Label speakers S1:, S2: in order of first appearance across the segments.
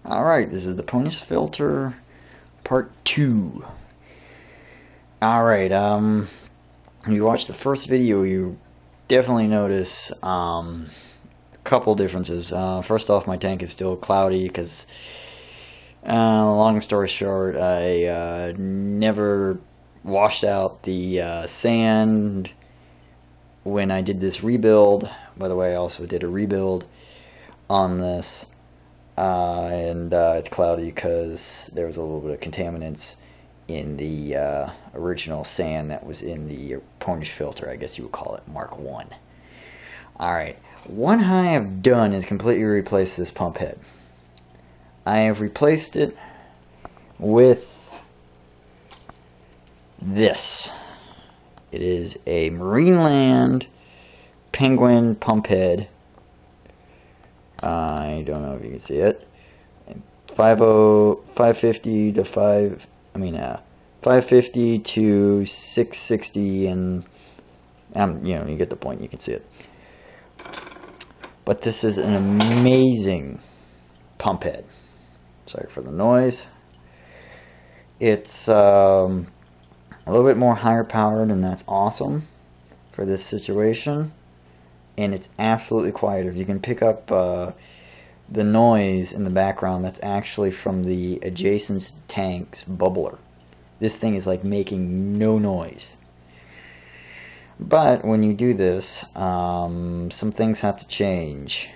S1: Alright, this is the Ponies filter part 2. Alright, if you watched the first video, you definitely notice a couple differences. First off, my tank is still cloudy because, long story short, I never washed out the sand when I did this rebuild. By the way, I also did a rebuild on this. It's cloudy because there was a little bit of contaminants in the original sand that was in the Ponies filter, I guess you would call it, Mark 1. Alright, what I have done is completely replace this pump head. I have replaced it with this. It is a Marineland Penguin pump head. I don't know if you can see it. 550 to 550 to 660, and you get the point. You can see it. But this is an amazing pump head. Sorry for the noise. It's a little bit more higher powered, and that's awesome for this situation. And it's absolutely quiet. If you can pick up the noise in the background, that's actually from the adjacent tank's bubbler. This thing is like making no noise. But when you do this, some things have to change.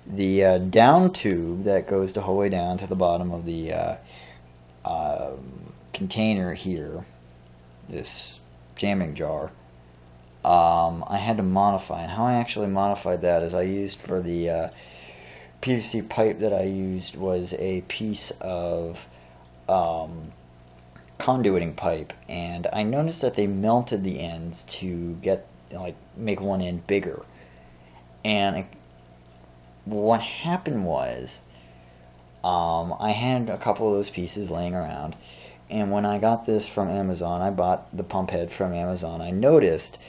S1: The down tube that goes the whole way down to the bottom of the container here, this jamming jar, I had to modify. And how I actually modified that is I used for the PVC pipe that I used was a piece of conduiting pipe, and I noticed that they melted the ends to get make one end bigger. And what happened was I had a couple of those pieces laying around, and when I got this from Amazon, I bought the pump head from Amazon, I noticed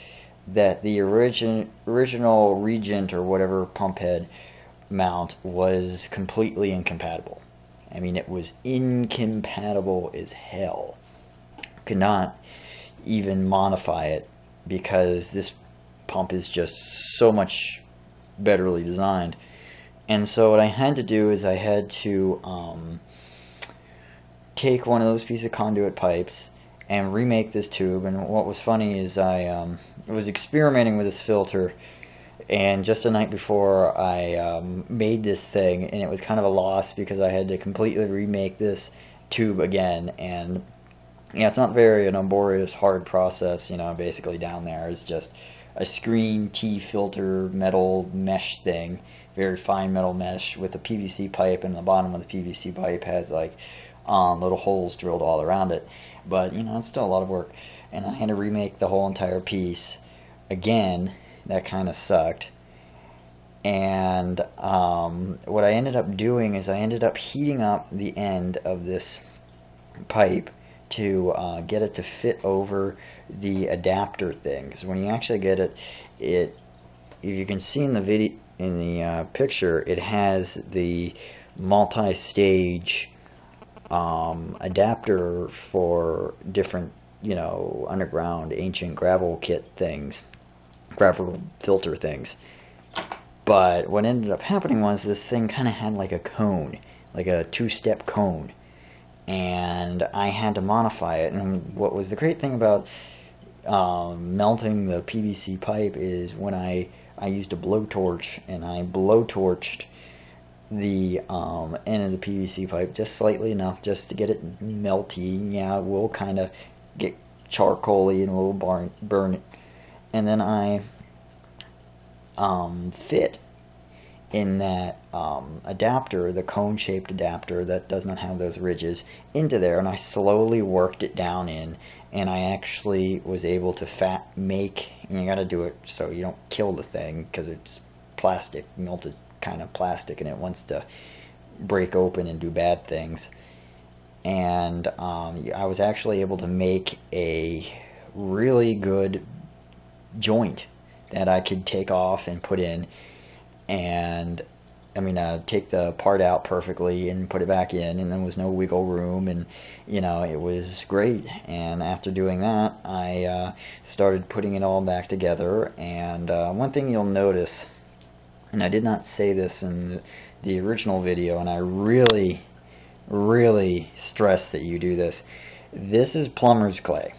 S1: that the original Regent or whatever pump head mount was completely incompatible. I mean, it was incompatible as hell. Could not even modify it because this pump is just so much betterly designed. And so what I had to do is I had to take one of those pieces of conduit pipes and remake this tube. And what was funny is I was experimenting with this filter, and just the night before I made this thing, and it was kind of a loss because I had to completely remake this tube again. And it's not very an laborious, hard process. Basically down there is just a screen T filter metal mesh thing, very fine metal mesh with a PVC pipe, and the bottom of the PVC pipe has little holes drilled all around it. But it's still a lot of work, and I had to remake the whole entire piece again. That kind of sucked. And what I ended up doing is I ended up heating up the end of this pipe to get it to fit over the adapter thing. Because when you actually get it, if you can see in the video, in the picture, it has the multi-stage adapter for different, underground ancient gravel kit things, gravel filter things. But what ended up happening was this thing kind of had like a cone, like a two-step cone, and I had to modify it. And what was the great thing about melting the PVC pipe is when I used a blowtorch, and I blowtorched the end of the PVC pipe just slightly enough just to get it melty. Yeah, it will kind of get charcoaly and a little burn it. And then I fit in that adapter, the cone-shaped adapter that does not have those ridges, into there, and I slowly worked it down in, and I actually was able to make, and you gotta do it so you don't kill the thing, because it's plastic, melted kind of plastic, and it wants to break open and do bad things. And I was actually able to make a really good joint that I could take off and put in, and take the part out perfectly and put it back in, and there was no wiggle room, and it was great. And after doing that, I started putting it all back together. And one thing you'll notice, and I did not say this in the original video, and I really stress that you do this. This is plumber's clay.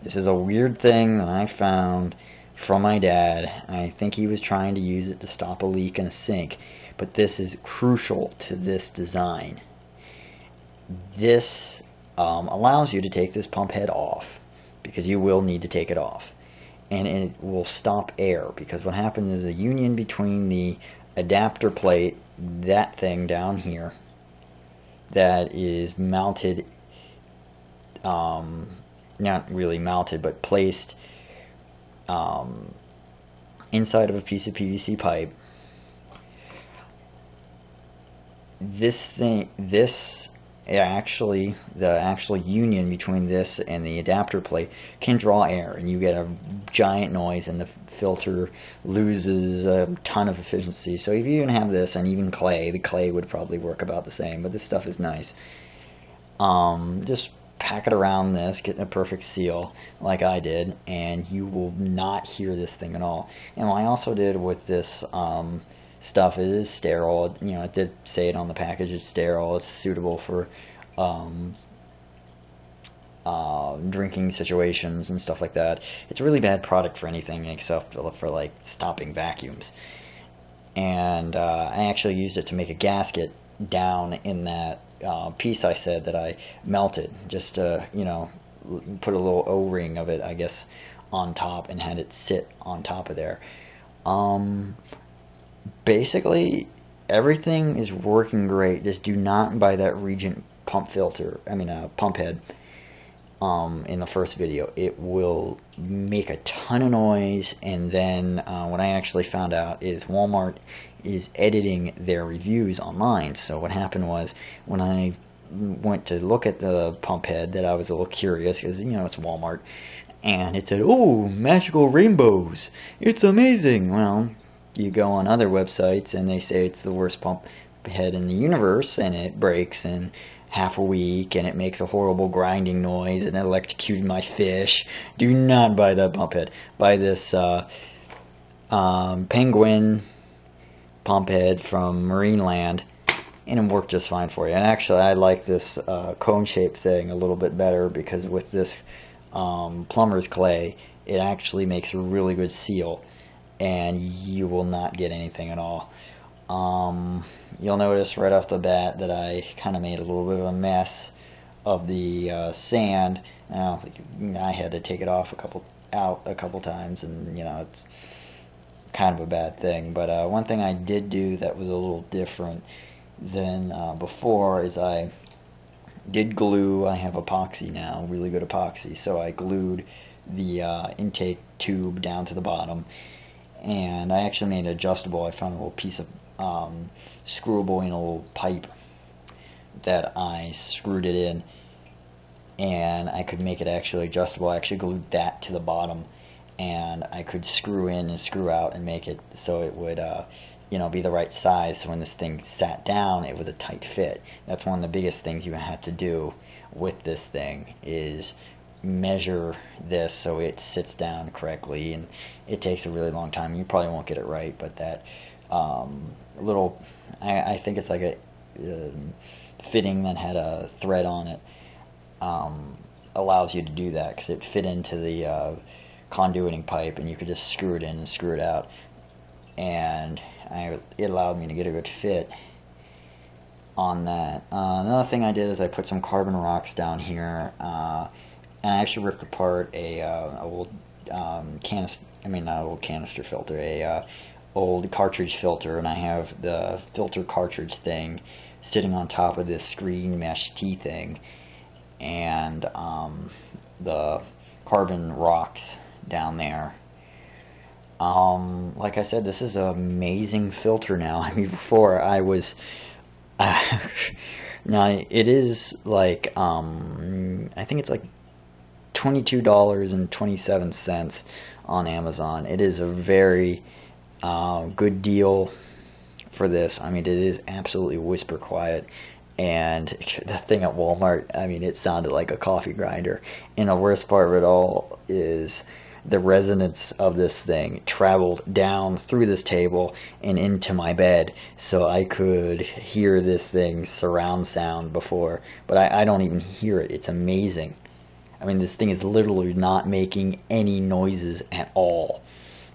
S1: This is a weird thing that I found from my dad. I think he was trying to use it to stop a leak in a sink, but this is crucial to this design. This allows you to take this pump head off, because you will need to take it off, and it will stop air, because what happens is a union between the adapter plate, that thing down here, that is mounted, not really mounted, but placed inside of a piece of PVC pipe. The actual union between this and the adapter plate can draw air, and you get a giant noise, and the filter loses a ton of efficiency. So if you even have this and even clay, the clay would probably work about the same, but this stuff is nice. Just pack it around this, get a perfect seal like I did, and you will not hear this thing at all. And what I also did with this stuff, it is sterile. It did say it on the package, it's sterile, it's suitable for drinking situations and stuff like that. It's a really bad product for anything except for like stopping vacuums. And I actually used it to make a gasket down in that piece I said that I melted, just to put a little O-ring of it, I guess, on top, and had it sit on top of there. Basically everything is working great. Just do not buy that Regent pump filter, pump head in the first video. It will make a ton of noise. And then what I actually found out is Walmart is editing their reviews online. So what happened was, when I went to look at the pump head, that I was a little curious, because it's Walmart, and it said, "Oh, magical rainbows, it's amazing." Well, you go on other websites and they say it's the worst pump head in the universe, and it breaks in half a week, and it makes a horrible grinding noise, and it electrocuted my fish. Do not buy that pump head. Buy this Penguin pump head from Marineland, and it worked just fine for you. And actually, I like this cone-shaped thing a little bit better, because with this plumber's clay, it actually makes a really good seal, and you will not get anything at all. You'll notice right off the bat that I kind of made a little bit of a mess of the sand. Now, I had to take it off a couple times, and it's kind of a bad thing. But one thing I did do that was a little different than before is I did glue. I have epoxy now, really good epoxy, so I glued the intake tube down to the bottom, and I actually made it adjustable. I found a little piece of screwable in a little pipe that I screwed it in, and I could make it actually adjustable. I actually glued that to the bottom, and I could screw in and screw out and make it so it would be the right size, so when this thing sat down, it was a tight fit. That's one of the biggest things you have to do with this thing, is measure this so it sits down correctly, and it takes a really long time. You probably won't get it right, but that little, I think it's like a fitting that had a thread on it, allows you to do that, because it fit into the conduiting pipe, and you could just screw it in and screw it out, and it allowed me to get a good fit on that. Another thing I did is I put some carbon rocks down here, and I actually ripped apart a old canister filter, a old cartridge filter, and I have the filter cartridge thing sitting on top of this screen mesh T thing, and the carbon rocks down there. Like I said, this is an amazing filter now. Before I was now it is like I think it's like $22.27 on Amazon. It is a very good deal for this. I mean, it is absolutely whisper quiet. And the thing at Walmart, I mean, it sounded like a coffee grinder. And the worst part of it all is the resonance of this thing traveled down through this table and into my bed, so I could hear this thing surround sound before, but I don't even hear it. It's amazing. I mean, this thing is literally not making any noises at all.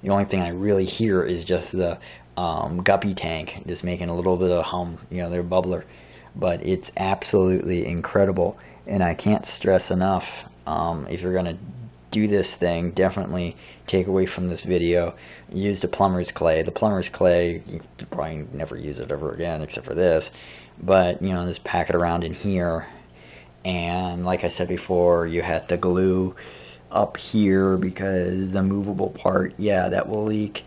S1: The only thing I really hear is just the guppy tank just making a little bit of hum, their bubbler. But it's absolutely incredible, and I can't stress enough, if you're going to do this thing, definitely take away from this video, use the plumber's clay. The plumber's clay, you probably never use it ever again except for this, but just pack it around in here. And like I said before, you have to glue up here because the movable part, yeah, that will leak.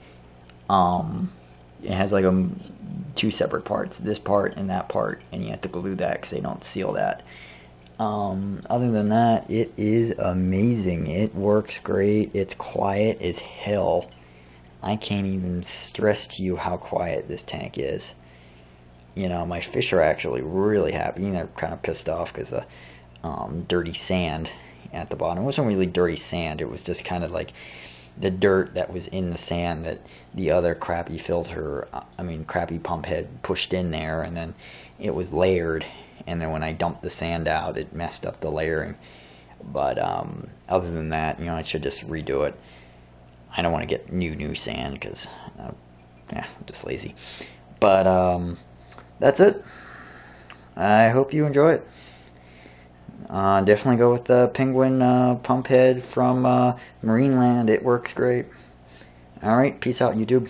S1: It has like two separate parts, this part and that part, and you have to glue that because they don't seal that. Other than that, it is amazing. It works great. It's quiet as hell. I can't even stress to you how quiet this tank is. My fish are actually really happy. They're kind of pissed off because of dirty sand at the bottom. It wasn't really dirty sand. It was just kind of like the dirt that was in the sand that the other crappy crappy pump head pushed in there, and then it was layered, and then when I dumped the sand out, it messed up the layering. But other than that, I should just redo it. I don't want to get new sand because I'm just lazy. But that's it. I hope you enjoy it. Definitely go with the Penguin pump head from Marineland. It works great. Alright, peace out, YouTube.